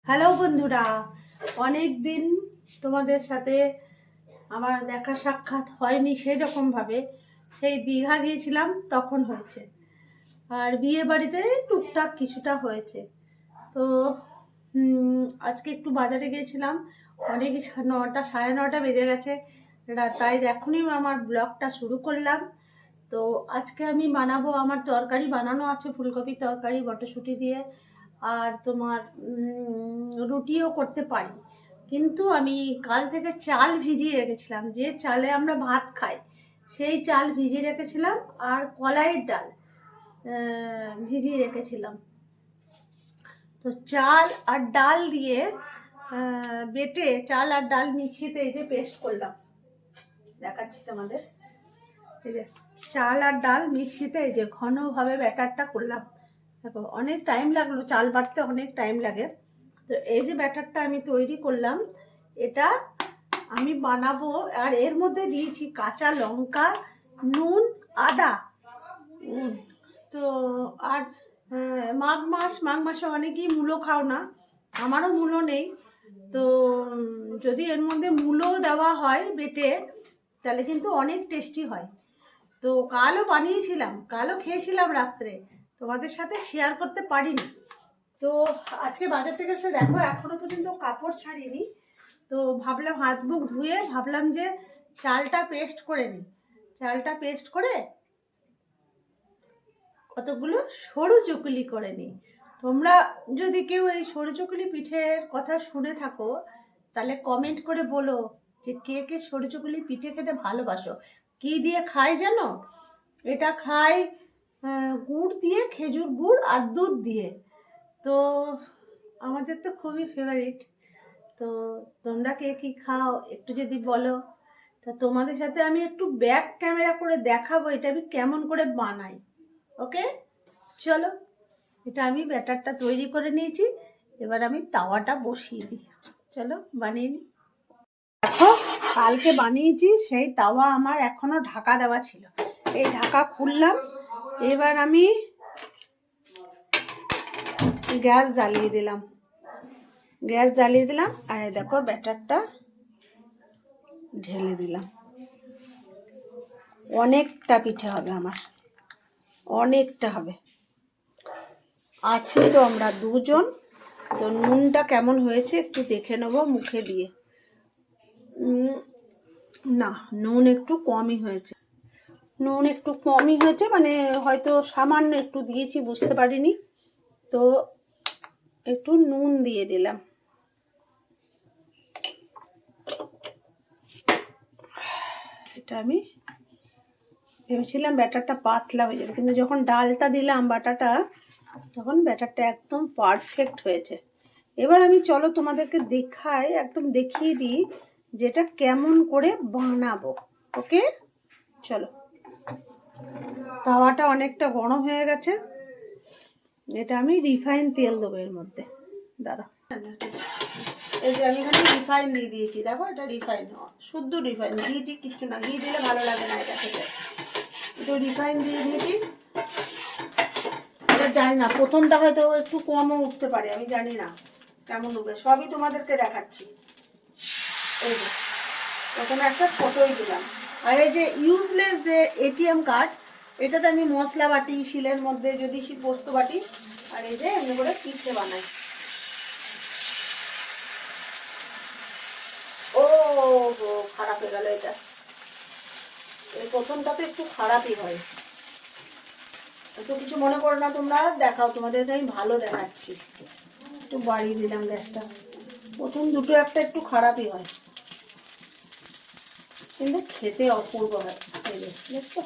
Hello বন্ধুরা, অনেক দিন তোমাদের সাথে আমার দেখা সাক্ষাৎ হয়নি সেই রকমভাবে। সেই দীঘা গিয়েছিলাম তখন হয়েছে, আর বিয়ে বাড়িতে টুকটাক কিছুটা হয়েছে। তো আজকে একটু বাজারে গিয়েছিলাম, অনেক 9টা 9:30 বেজে গেছে তাই এখনই আমার ব্লগটা শুরু করলাম। তো আজকে আমি বানাবো, আমার তরকারি বানানো আছে, ফুলকপি তরকারি মটরশুঁটি দিয়ে, আর তোমার রুটিও করতে পারি। কিন্তু আমি কাল থেকে চাল ভিজিয়ে রেখেছিলাম, যে চালে আমরা ভাত খাই সেই চাল ভিজিয়ে রেখেছিলাম, আর কলাইয়ের ডাল ভিজিয়ে রেখেছিলাম। তো চাল আর ডাল দিয়ে বেটে, চাল আর ডাল মিক্সিতে এই যে পেস্ট করলাম, দেখাচ্ছি তোমাদের। এই যে চাল আর ডাল মিক্সিতে এই যে ঘনভাবে ব্যাটারটা করলাম। দেখো অনেক টাইম লাগলো, চাল বাটতে অনেক টাইম লাগে। তো এই যে ব্যাটারটা আমি তৈরি করলাম, এটা আমি বানাবো। আর এর মধ্যে দিয়েছি কাঁচা লঙ্কা, নুন, আদা। তো আর মাঘ মাসে অনেকেই মূলো খাও না, আমারও মূলো নেই। তো যদি এর মধ্যে মূলো দেওয়া হয় বেটে, তাহলে কিন্তু অনেক টেস্টি হয়। তো কালও বানিয়েছিলাম, কালও খেয়েছিলাম রাত্রে, তোমাদের সাথে শেয়ার করতে পারিনি। তো আজকে বাজার থেকে এসে দেখো এখনো পর্যন্ত কাপড় ছাড়িনি। তো ভাবলাম হাত মুখ ধুয়ে ভাবলাম যে চালটা পেস্ট করে নিই। চালটা পেস্ট করে কতগুলো সরু চকুলি করে নিই। তোমরা যদি কেউ এই সরু চকুলি পিঠের কথা শুনে থাকো, তাহলে কমেন্ট করে বলো যে কে কে সরু চকুলি পিঠে খেতে ভালোবাসো। কি দিয়ে খায় জানো? এটা খায় গুড় দিয়ে, খেজুর গুড় আর দুধ দিয়ে। তো আমাদের তো খুবই ফেভারিট। তো তোমরা কে কি খাও একটু যদি বলো, তা তোমাদের সাথে আমি একটু ব্যাক ক্যামেরা করে দেখাবো এটা আমি কেমন করে বানাই। ওকে, চলো। এটা আমি ব্যাটারটা তৈরি করে নিয়েছি, এবার আমি তাওয়াটা বসিয়ে দিই। চলো বানিয়ে নিই। দেখো কালকে বানিয়েছি সেই তাওয়া আমার এখনো ঢাকা দেওয়া ছিল, এই ঢাকা খুললাম। এবার আমি গ্যাস জ্বালিয়ে দিলাম, আর দেখো ব্যাটারটা ঢেলে দিলাম। অনেকটা পিঠে হবে আমার, অনেকটা হবে। আছি তো আমরা দুজন, তো নুনটা কেমন হয়েছে একটু দেখে নেবো মুখে দিয়ে। না, নুন একটু কমই হয়েছে, মানে হয়তো সামান্য একটু দিয়েছি, বুঝতে পারিনি। তো একটু নুন দিয়ে দিলাম। এটা আমি ভেবেছিলাম ব্যাটারটা পাতলা হয়ে যাবে, কিন্তু যখন ডালটা দিলাম বাটাটা, তখন ব্যাটারটা একদম পারফেক্ট হয়েছে। এবার আমি চলো তোমাদেরকে দেখাই, একদম দেখিয়ে দিই যেটা কেমন করে বানাবো। ওকে চলো। তাওয়াটা অনেকটা গরম হয়ে গেছে, এটা আমি রিফাইন তেল দেবো এর মধ্যে। দাঁড়া, এই যে আমি এখানে রিফাইন দিয়ে দিয়েছি, দেখো এটা রিফাইন, শুদ্ধ রিফাইন, ঘি টি কিছু না, ঘি দিলে ভালো লাগে না এটা খেতে। একটু রিফাইন দিয়ে দিয়েছি। এটা জানি না, প্রথমটা হয়তো একটু কমও উঠতে পারে, আমি জানি না কেমন উঠবে, সবই তোমাদেরকে দেখাচ্ছি। এই যে প্রথমে একটা ফটোই দিলাম। আর এই যে ইউজলেস যে এটিএম কার্ড, এটাতে আমি মশলা বাটি, শিলের মধ্যে যদি পোস্ত বাটি, আর এই যে এমনি করে পিঠে বানাই। ও হো, খারাপ হয়ে গেল এটা। এই প্রথমটা তো একটু খারাপই হয়, একটু কিছু মনে করো না তোমরা, দেখাও তোমাদেরকে আমি ভালো দেখাচ্ছি। একটু বাড়িয়ে দিলাম গ্যাসটা, প্রথম দুটো একটা একটু খারাপই হয়, কিন্তু খেতে অপূর্ব হয়। দেখছো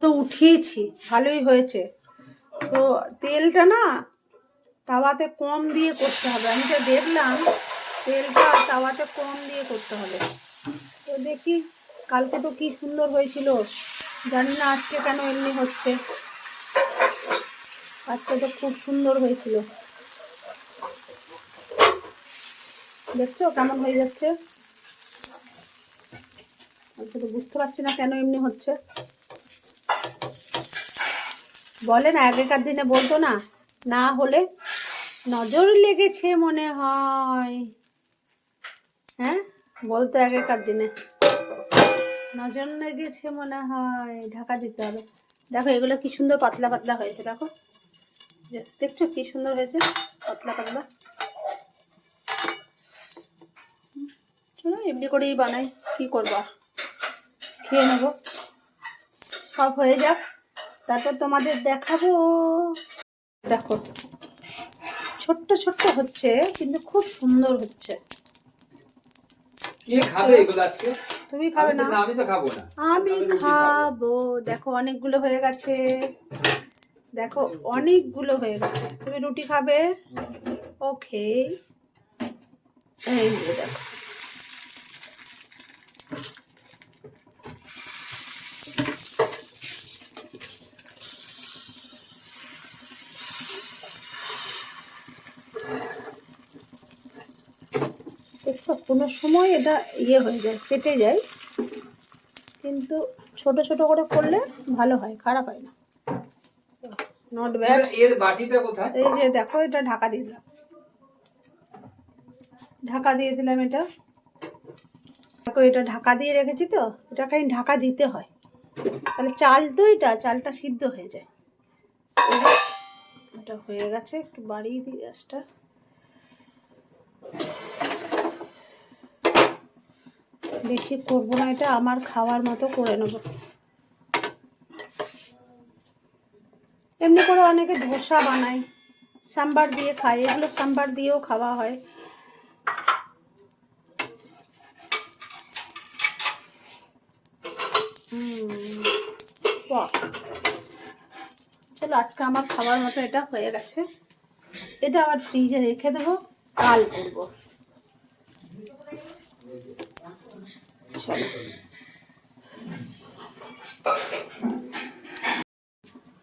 তো উঠিয়েছি, ভালোই হয়েছে। তো তেলটা না তাওয়াতে কম দিয়ে করতে হবে, আমি তো দেখলাম তেলটা তাওয়াতে কম দিয়ে করতে হবে। তো দেখি, কালকে তো কি সুন্দর হয়েছিল, জানি না আজকে কেন এমনি হচ্ছে। আজকে তো খুব সুন্দর হয়েছিল, দেখছো কেমন হয়ে যাচ্ছে। আজকে তো বুঝতে পারছি না কেন এমনি হচ্ছে। বলে না, আগেকার দিনে বলতো না, না হলে নজর লেগেছে মনে হয়। হ্যাঁ, বলতো আগেকার দিনে, নজর লেগেছে মনে হয়, ঢাকা দিতে হবে। দেখো এগুলো কি সুন্দর পাতলা পাতলা হয়েছে, দেখো দেখছো কি সুন্দর হয়েছে, পাতলা পাতলা। চলো এমনি করেই বানাই, কি করবা, খেয়ে নেবো, সব হয়ে যাক তারপর তোমাদের দেখাবো। দেখো ছোট্ট ছোট্ট হচ্ছে কিন্তু খুব সুন্দর হচ্ছে। তুমি খাবে না? আমি তো খাবো না। আমি খাবো। দেখো অনেকগুলো হয়ে গেছে, দেখো অনেকগুলো হয়ে গেছে। তুমি রুটি খাবে? ওকে, এই যে দেখো। দেখছো কোনো সময় এটা ইয়ে হয়ে যায়, কেটে যায়, কিন্তু ছোট ছোট করে করলে ভালো হয়, খারাপ হয় না। Not bad. এর বাটিটা কোথায়? এই যে দেখো, এটা ঢাকা দিয়ে দিলাম, ঢাকা দিয়ে দিলাম এটা। দেখো এটা ঢাকা দিয়ে রেখেছি তো, এটা খালি ঢাকা দিতে হয়, তাহলে চাল তো এটা চালটা সিদ্ধ হয়ে যায়। এটা হয়ে গেছে, একটু বাড়িয়ে দিই গ্যাসটা। বেশি করবো না, এটা আমার খাওয়ার মতো করে নেব। এমনি করে অনেকে ধোসা বানায়, সাম্বার দিয়ে খায়, এগুলো সাম্বার দিয়েও খাওয়া হয়। বাহ, চলো আজকে আমার খাওয়ার মতো এটা হয়ে গেছে। এটা আবার ফ্রিজে রেখে দেবো, কাল করবো।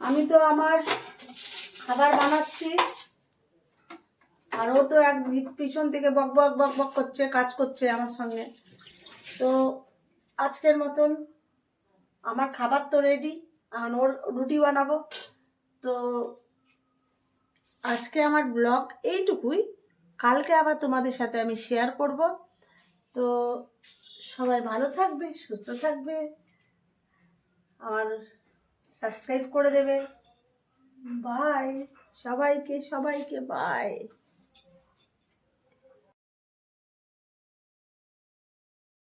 আমি তো আমার খাবার বানাচ্ছি, আর ও তো এক পিছন থেকে বক বক বক বক করছে, কাজ করছে আমার সঙ্গে। তো আজকের মতন আমার খাবার তো রেডি, আর ওর রুটি বানাবো। তো আজকে আমার ব্লগ এইটুকুই, কালকে আবার তোমাদের সাথে আমি শেয়ার করব। তো সবাই ভালো থাকবে, সুস্থ থাকবে, আর সাবস্ক্রাইব করে দেবে। বাই সবাইকে, সবাইকে বাই।